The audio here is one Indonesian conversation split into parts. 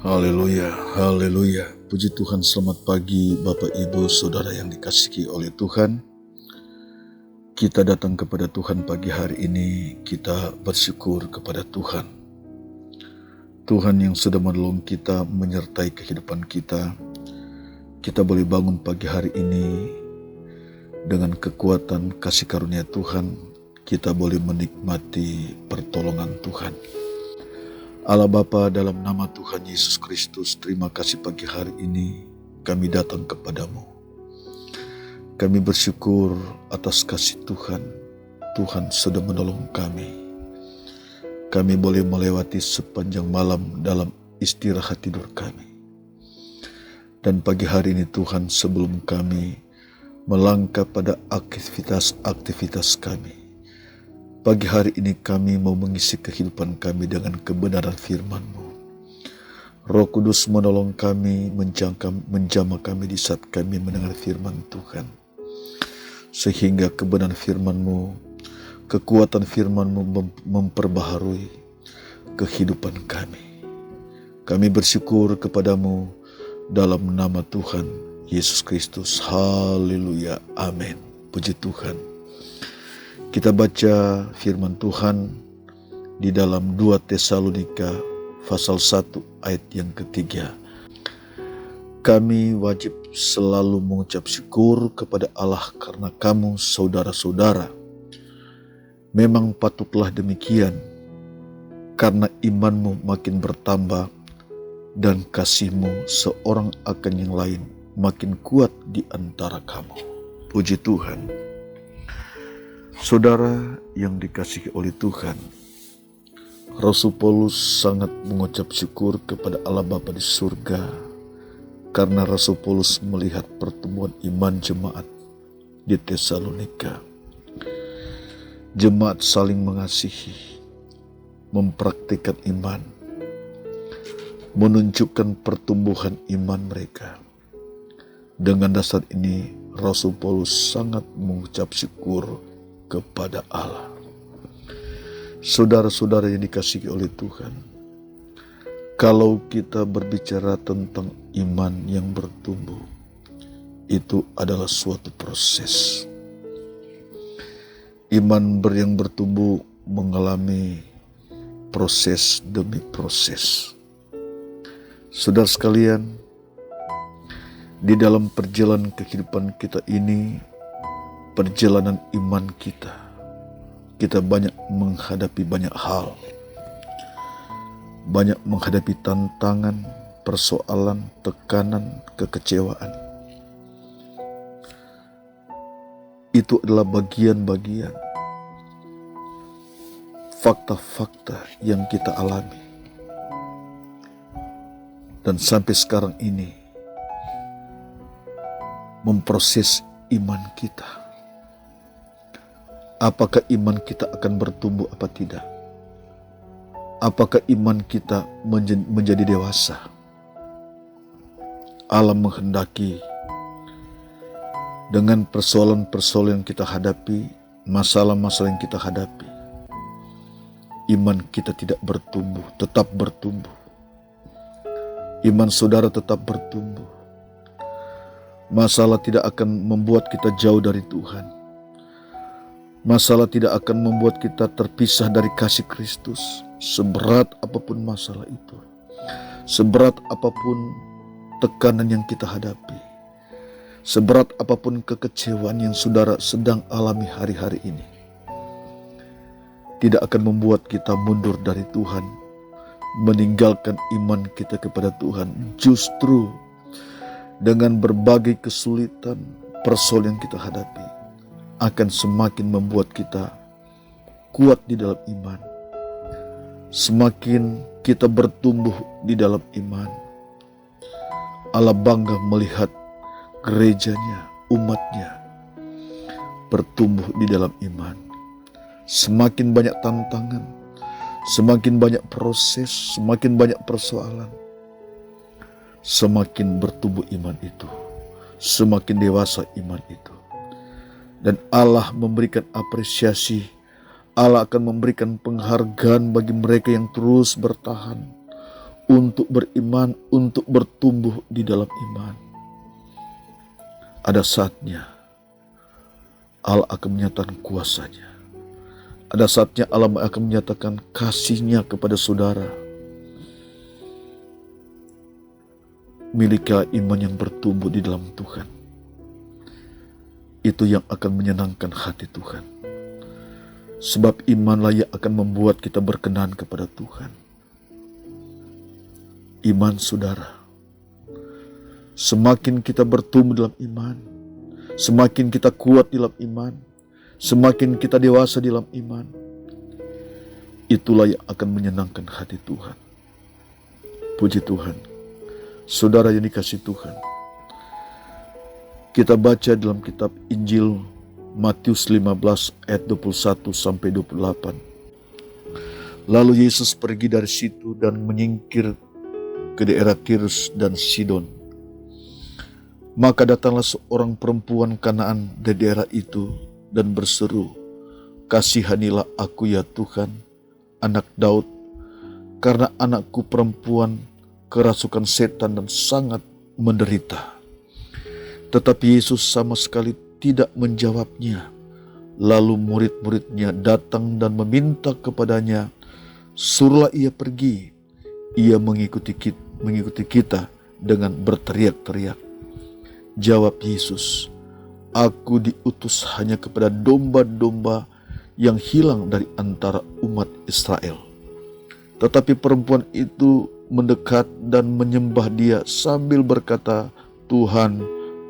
Haleluya, haleluya. Puji Tuhan, selamat pagi Bapak Ibu Saudara yang dikasihi oleh Tuhan. Kita datang kepada Tuhan pagi hari ini, kita bersyukur kepada Tuhan. Tuhan yang sudah menolong kita, menyertai kehidupan kita. Kita boleh bangun pagi hari ini dengan kekuatan kasih karunia Tuhan. Kita boleh menikmati pertolongan Tuhan. Allah Bapa, dalam nama Tuhan Yesus Kristus, terima kasih pagi hari ini kami datang kepadamu. Kami bersyukur atas kasih Tuhan. Tuhan sudah menolong kami. Kami boleh melewati sepanjang malam dalam istirahat tidur kami. Dan pagi hari ini Tuhan, sebelum kami melangkah pada aktivitas kami, pagi hari ini kami mau mengisi kehidupan kami dengan kebenaran firman-Mu. Roh Kudus menolong kami, menjamah kami di saat kami mendengar firman Tuhan. Sehingga kebenaran firman-Mu, kekuatan firman-Mu memperbaharui kehidupan kami. Kami bersyukur kepadamu dalam nama Tuhan Yesus Kristus. Haleluya, amin. Puji Tuhan. Kita baca firman Tuhan di dalam 2 Tesalonika pasal 1 ayat yang ketiga. Kami wajib selalu mengucap syukur kepada Allah karena kamu saudara-saudara. Memang patutlah demikian, karena imanmu makin bertambah dan kasihmu seorang akan yang lain makin kuat di antara kamu. Puji Tuhan. Saudara yang dikasihi oleh Tuhan, Rasul Paulus sangat mengucap syukur kepada Allah Bapa di surga karena Rasul Paulus melihat pertumbuhan iman jemaat di Tesalonika. Jemaat saling mengasihi, mempraktikkan iman, menunjukkan pertumbuhan iman mereka. Dengan dasar ini, Rasul Paulus sangat mengucap syukur kepada Allah. Saudara-saudara yang dikasihi oleh Tuhan, kalau kita berbicara tentang iman yang bertumbuh, itu adalah suatu proses. Iman yang bertumbuh mengalami proses demi proses. Saudara sekalian, di dalam perjalanan kehidupan kita ini, perjalanan iman kita banyak menghadapi banyak hal, banyak menghadapi tantangan, persoalan, tekanan, kekecewaan. Itu adalah bagian-bagian fakta-fakta yang kita alami. Dan sampai sekarang ini memproses iman kita. Apakah iman kita akan bertumbuh apa tidak? Apakah iman kita menjadi dewasa? Allah menghendaki dengan persoalan-persoalan yang kita hadapi, masalah-masalah yang kita hadapi, iman kita tidak bertumbuh, tetap bertumbuh. Iman saudara tetap bertumbuh. Masalah tidak akan membuat kita jauh dari Tuhan. Masalah tidak akan membuat kita terpisah dari kasih Kristus. Seberat apapun masalah itu, seberat apapun tekanan yang kita hadapi, seberat apapun kekecewaan yang saudara sedang alami hari-hari ini, tidak akan membuat kita mundur dari Tuhan, meninggalkan iman kita kepada Tuhan. Justru dengan berbagai kesulitan, persoalan yang kita hadapi, akan semakin membuat kita kuat di dalam iman. Semakin kita bertumbuh di dalam iman, Allah bangga melihat gerejanya, umatnya bertumbuh di dalam iman. Semakin banyak tantangan, semakin banyak proses, semakin banyak persoalan, semakin bertumbuh iman itu, semakin dewasa iman itu. Dan Allah memberikan apresiasi, Allah akan memberikan penghargaan bagi mereka yang terus bertahan untuk beriman, untuk bertumbuh di dalam iman. Ada saatnya Allah akan menyatakan kuasa-Nya. Ada saatnya Allah akan menyatakan kasih-Nya kepada saudara. Milikilah iman yang bertumbuh di dalam Tuhan. Itu yang akan menyenangkan hati Tuhan. Sebab imanlah yang akan membuat kita berkenan kepada Tuhan. Iman saudara. Semakin kita bertumbuh dalam iman, semakin kita kuat dalam iman, semakin kita dewasa dalam iman, itulah yang akan menyenangkan hati Tuhan. Puji Tuhan. Saudara yang dikasihi Tuhan, kita baca dalam kitab Injil Matius 15 ayat 21 sampai 28. Lalu Yesus pergi dari situ dan menyingkir ke daerah Tirus dan Sidon. Maka datanglah seorang perempuan Kanaan dari daerah itu dan berseru, "Kasihanilah aku ya Tuhan, anak Daud, karena anakku perempuan kerasukan setan dan sangat menderita." Tetapi Yesus sama sekali tidak menjawabnya. Lalu murid-muridnya datang dan meminta kepadanya, "Suruhlah ia pergi." Ia mengikuti kita dengan berteriak-teriak. Jawab Yesus, "Aku diutus hanya kepada domba-domba yang hilang dari antara umat Israel." Tetapi perempuan itu mendekat dan menyembah Dia sambil berkata, "Tuhan,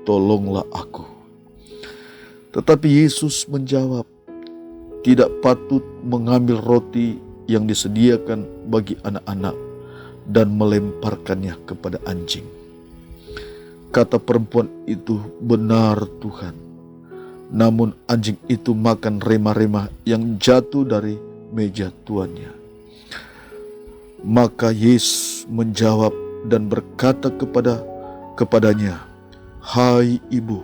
tolonglah aku." Tetapi Yesus menjawab, "Tidak patut mengambil roti yang disediakan bagi anak-anak dan melemparkannya kepada anjing." Kata perempuan itu, "Benar Tuhan." Namun anjing itu makan remah-remah yang jatuh dari meja tuannya. Maka Yesus menjawab dan berkata kepadanya, "Hai ibu,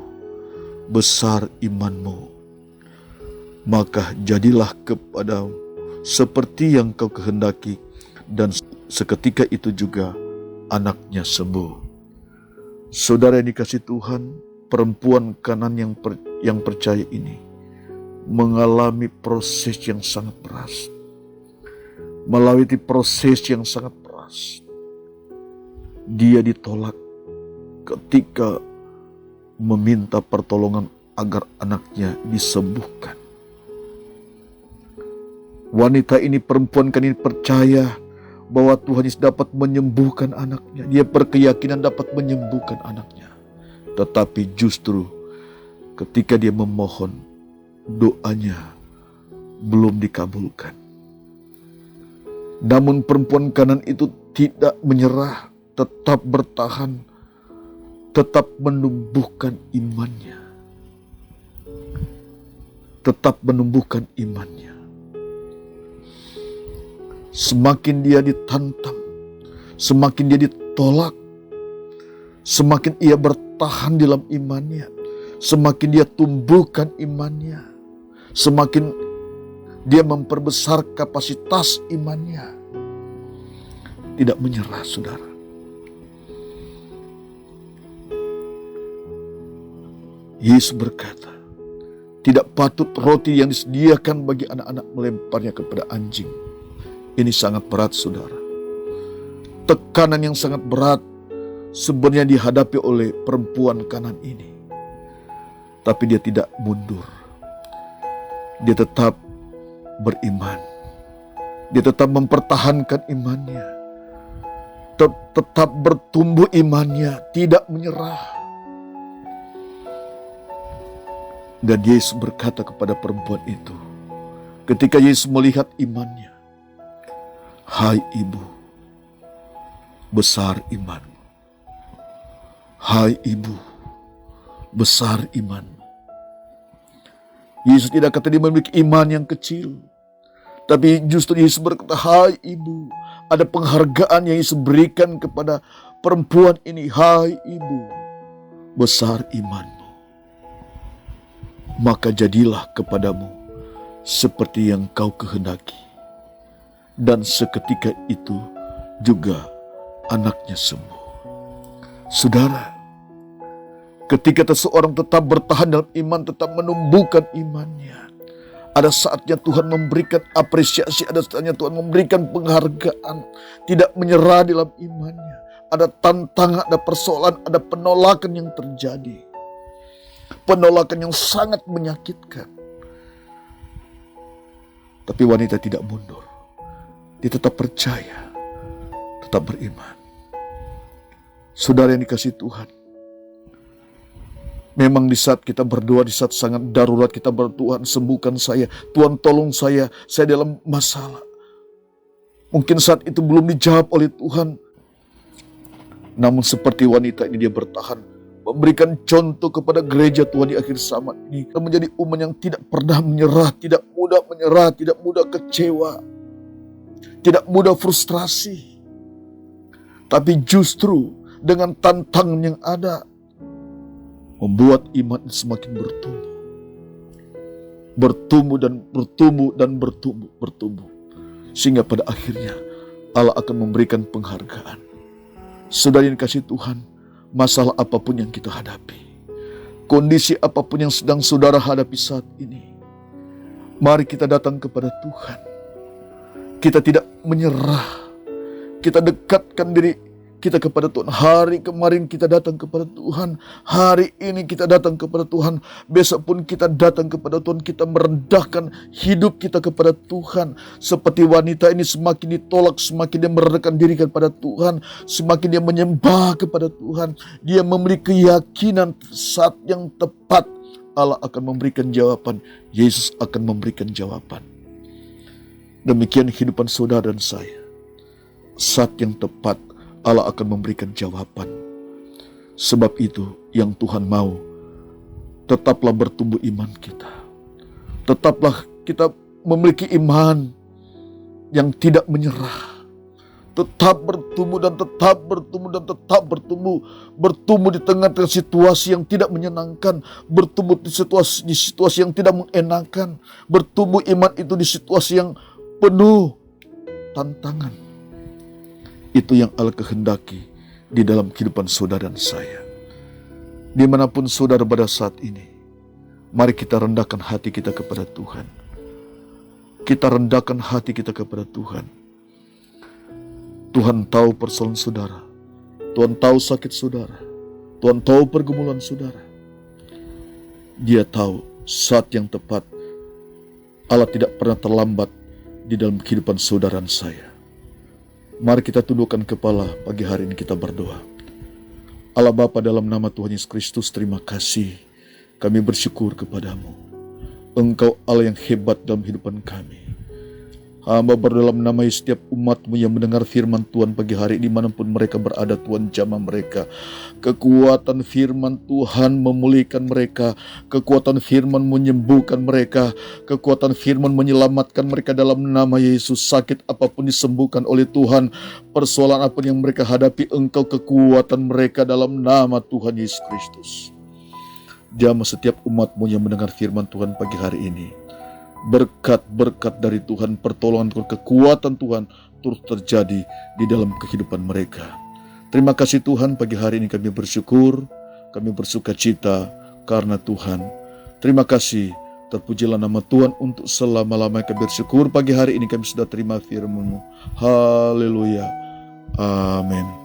besar imanmu. Maka jadilah kepadamu seperti yang kau kehendaki." Dan seketika itu juga anaknya sembuh. Saudara yang dikasihi Tuhan, perempuan Kanaan yang percaya ini mengalami proses yang sangat berat. Melalui proses yang sangat keras, dia ditolak ketika meminta pertolongan agar anaknya disembuhkan. Wanita ini, perempuan kan ini percaya bahwa Tuhan Yesus dapat menyembuhkan anaknya. Dia berkeyakinan dapat menyembuhkan anaknya. Tetapi justru ketika dia memohon, doanya belum dikabulkan. Namun perempuan Kanaan itu tidak menyerah, tetap bertahan, tetap menumbuhkan imannya. Tetap menumbuhkan imannya. Semakin dia ditantang, semakin dia ditolak, semakin ia bertahan dalam imannya, semakin dia tumbuhkan imannya, semakin dia memperbesar kapasitas imannya. Tidak menyerah, saudara. Yesus berkata, tidak patut roti yang disediakan bagi anak-anak melemparnya kepada anjing. Ini sangat berat, saudara. Tekanan yang sangat berat sebenarnya dihadapi oleh perempuan Kanaan ini. Tapi dia tidak mundur. Dia tetap beriman. Dia tetap mempertahankan imannya. Tetap bertumbuh imannya, tidak menyerah. Dan Yesus berkata kepada perempuan itu, ketika Yesus melihat imannya, "Hai ibu, besar imanmu. Hai ibu, besar imanmu." Yesus tidak kata dia memiliki iman yang kecil, tapi justru Yesus berkata, "Hai ibu." Ada penghargaan yang Yesus berikan kepada perempuan ini. "Hai ibu, besar imanmu. Maka jadilah kepadamu seperti yang kau kehendaki." Dan seketika itu juga anaknya sembuh. Saudara, ketika seseorang tetap bertahan dalam iman, tetap menumbuhkan imannya, ada saatnya Tuhan memberikan apresiasi, ada saatnya Tuhan memberikan penghargaan. Tidak menyerah dalam imannya. Ada tantangan, ada persoalan, ada penolakan yang terjadi. Penolakan yang sangat menyakitkan. Tapi wanita tidak mundur. Dia tetap percaya, tetap beriman. Saudara yang dikasihi Tuhan, memang di saat kita berdoa, di saat sangat darurat kita berdoa, Tuhan sembuhkan saya, Tuhan tolong saya dalam masalah. Mungkin saat itu belum dijawab oleh Tuhan. Namun seperti wanita ini dia bertahan, memberikan contoh kepada gereja Tuhan di akhir zaman ini. Dan menjadi umat yang tidak pernah menyerah, tidak mudah menyerah, tidak mudah kecewa, tidak mudah frustrasi. Tapi justru dengan tantangan yang ada, membuat iman semakin bertumbuh. Bertumbuh dan bertumbuh dan bertumbuh. Sehingga pada akhirnya Allah akan memberikan penghargaan. Saudara yang dikasihi Tuhan, masalah apapun yang kita hadapi, kondisi apapun yang sedang saudara hadapi saat ini, mari kita datang kepada Tuhan. Kita tidak menyerah. Kita dekatkan diri kita kepada Tuhan. Hari kemarin kita datang kepada Tuhan. Hari ini kita datang kepada Tuhan. Besok pun kita datang kepada Tuhan. Kita merendahkan hidup kita kepada Tuhan. Seperti wanita ini, semakin ditolak, semakin dia merendahkan diri kepada Tuhan. Semakin dia menyembah kepada Tuhan. Dia memiliki keyakinan saat yang tepat Allah akan memberikan jawaban. Yesus akan memberikan jawaban. Demikian kehidupan saudara dan saya. Saat yang tepat Allah akan memberikan jawaban. Sebab itu yang Tuhan mau, tetaplah bertumbuh iman kita. Tetaplah kita memiliki iman yang tidak menyerah. Tetap bertumbuh dan tetap bertumbuh dan tetap bertumbuh. Bertumbuh di tengah-tengah situasi yang tidak menyenangkan. Bertumbuh di situasi yang tidak mengenakan. Bertumbuh iman itu di situasi yang penuh tantangan. Itu yang Allah kehendaki di dalam kehidupan saudara dan saya. Dimanapun saudara pada saat ini, mari kita rendahkan hati kita kepada Tuhan. Kita rendahkan hati kita kepada Tuhan. Tuhan tahu persoalan saudara. Tuhan tahu sakit saudara. Tuhan tahu pergumulan saudara. Dia tahu saat yang tepat. Allah tidak pernah terlambat di dalam kehidupan saudara dan saya. Mari kita tundukkan kepala pagi hari ini, kita berdoa. Allah Bapa, dalam nama Tuhan Yesus Kristus, terima kasih. Kami bersyukur kepadamu. Engkau Allah yang hebat dalam kehidupan kami. Hamba berdalam nama setiap umat-Mu yang mendengar firman Tuhan pagi hari dimanapun mereka berada, Tuhan jamah mereka. Kekuatan firman Tuhan memulihkan mereka. Kekuatan firman menyembuhkan mereka. Kekuatan firman menyelamatkan mereka dalam nama Yesus. Sakit apapun disembuhkan oleh Tuhan. Persoalan apa yang mereka hadapi, Engkau kekuatan mereka dalam nama Tuhan Yesus Kristus. Jamah setiap umat-Mu yang mendengar firman Tuhan pagi hari ini. Berkat-berkat dari Tuhan, pertolongan Tuhan, kekuatan Tuhan terus terjadi di dalam kehidupan mereka. Terima kasih Tuhan, pagi hari ini kami bersyukur, kami bersuka cita karena Tuhan. Terima kasih, terpujilah nama Tuhan untuk selama-lamanya. Kami bersyukur pagi hari ini kami sudah terima firman-Mu. Haleluya. Amin.